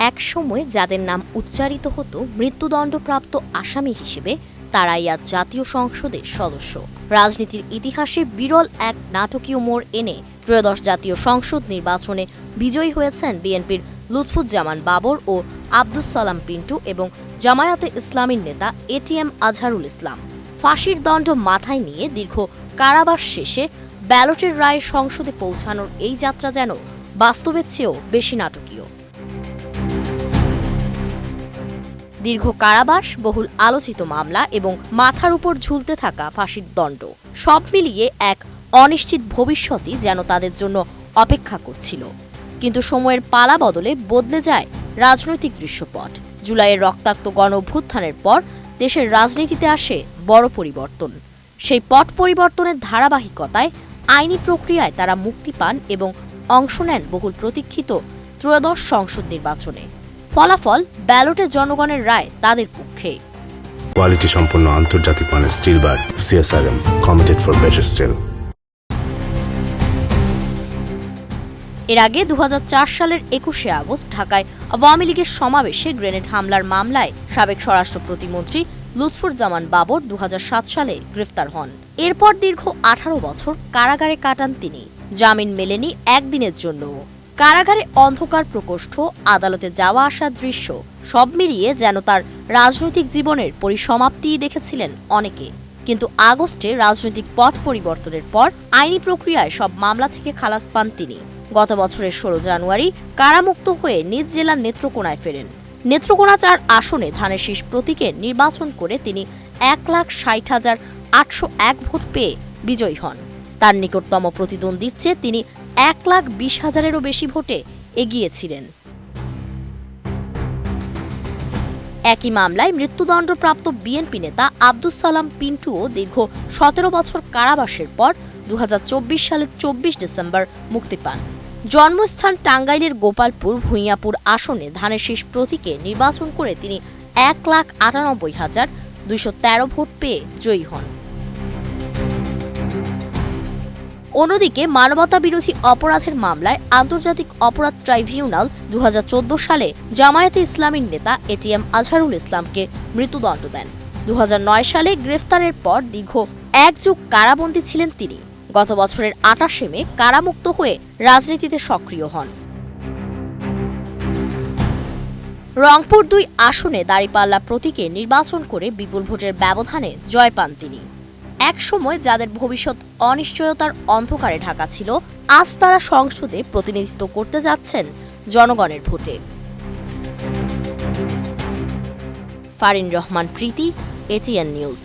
একসময় যাদের নাম উচ্চারিত হতো মৃত্যুদণ্ডপ্রাপ্ত আসামি হিসেবে, তারাই আজ জাতীয় সংসদের সদস্য। রাজনীতির ইতিহাসে বিরল এক নাটকীয় মোড় এনে ত্রয়োদশ জাতীয় সংসদ নির্বাচনে বিজয়ী হয়েছেন বিএনপির লুৎফুজ্জামান বাবর ও আব্দুস সালাম পিন্টু এবং জামায়াতে ইসলামীর নেতা এটিএম আজহারুল ইসলাম। ফাঁসির দণ্ড মাথায় নিয়ে দীর্ঘ কারাবাস শেষে ব্যালটের রায়ে সংসদে পৌঁছানোর এই যাত্রা যেন বাস্তবের চেয়েও বেশি নাটকীয়। দীর্ঘ কারাবাস, বহুল আলোচিত মামলা এবং মাথার উপর ঝুলতে থাকা ফাঁসির দণ্ড, সব মিলিয়ে এক অনিশ্চিত ভবিষ্যতই যেন তাদের জন্য অপেক্ষা করছিল। কিন্তু সময়ের পালা বদলে বদলে যায় রাজনৈতিক দৃশ্যপট। জুলাইয়ের রক্তাক্ত গণ অভ্যুত্থানের পর দেশের রাজনীতিতে আসে বড় পরিবর্তন। সেই পট পরিবর্তনের ধারাবাহিকতায় আইনি প্রক্রিয়ায় তারা মুক্তি পান এবং অংশ নেন বহুল প্রতীক্ষিত ত্রয়োদশ সংসদ নির্বাচনে। ফলাফল, ব্যালটে জনগণের রায় তাদের পক্ষে। কোয়ালিটি সম্পন্ন আন্তর্জাতিক মানের still bar CSRM, committed for better still. এর আগে 2004 সালের 21শে আগস্ট ঢাকায় আওয়ামী লীগের সমাবেশে গ্রেনেড হামলার মামলায় সাবেক স্বরাষ্ট্র প্রতিমন্ত্রী লুৎফুজ্জামান বাবর 2007 সালে গ্রেফতার হন। এরপর দীর্ঘ 18 বছর কারাগারে কাটান তিনি। জামিন মেলেনি একদিনের জন্য। কারাগারে অন্ধকার প্রকোষ্ঠ, আদালতে যাওয়া আসার দৃশ্য, সব মিলিয়ে যেন তার রাজনৈতিক জীবনের পরিসমাপ্তিই দেখেছিলেন অনেকে। কিন্তু আগস্টে রাজনৈতিক পট পরিবর্তনের পর আইনি প্রক্রিয়ায় সব মামলা থেকে খালাস পান তিনি। গত বছরের 16 জানুয়ারি কারামুক্ত হয়ে নিজ জেলার নেত্রকোনায় ফেরেন। নেত্রকোনা 4 আসনে ধানের শীষ প্রতীকে নির্বাচন করে তিনি 1,60,801 ভোট পেয়ে বিজয়ী হন। তার নিকটতম প্রতিদ্বন্দ্বীর চেয়ে তিনি 1,20,000-এরও বেশি ভোটে এগিয়েছিলেন। একই মামলায় মৃত্যুদণ্ডপ্রাপ্ত বিএনপি নেতা আব্দুস সালাম পিন্টুও দীর্ঘ 17 বছর কারাবাসের পর 2024 সালের 24 ডিসেম্বর মুক্তি পান। জন্মস্থান টাঙ্গাইলের গোপালপুর ভূঁইয়াপুর আসনে ধানের শীষ প্রতীকে নির্বাচন করে তিনি 1,98,213 ভোট পেয়ে জয়ী হন। অন্যদিকে মানবতা বিরোধী অপরাধের মামলায় আন্তর্জাতিক অপরাধ ট্রাইব্যুনাল 2014 সালে জামায়াতে ইসলামীর নেতা এটিএম আজহারুল ইসলামকে মৃত্যুদণ্ড দেন। 2009 সালে গ্রেফতারের পর দীর্ঘ 1 যুগ কারাবন্দী ছিলেন তিনি। গত বছরের 28শে মে কারামুক্ত হয়ে রাজনীতিতে সক্রিয় হন। রংপুর 2 আসনে দাঁড়িপাল্লা প্রতীকে নির্বাচন করে বিপুল ভোটের ব্যবধানে জয় পান তিনি। এক সময় যাদের ভবিষ্যৎ অনিশ্চয়তার অন্ধকারে ঢাকা ছিল, আজ তারা সংসদে প্রতিনিধিত্ব করতে যাচ্ছেন জনগণের ভোটে। ফারিন রহমান প্রীতি, এটিএন নিউজ।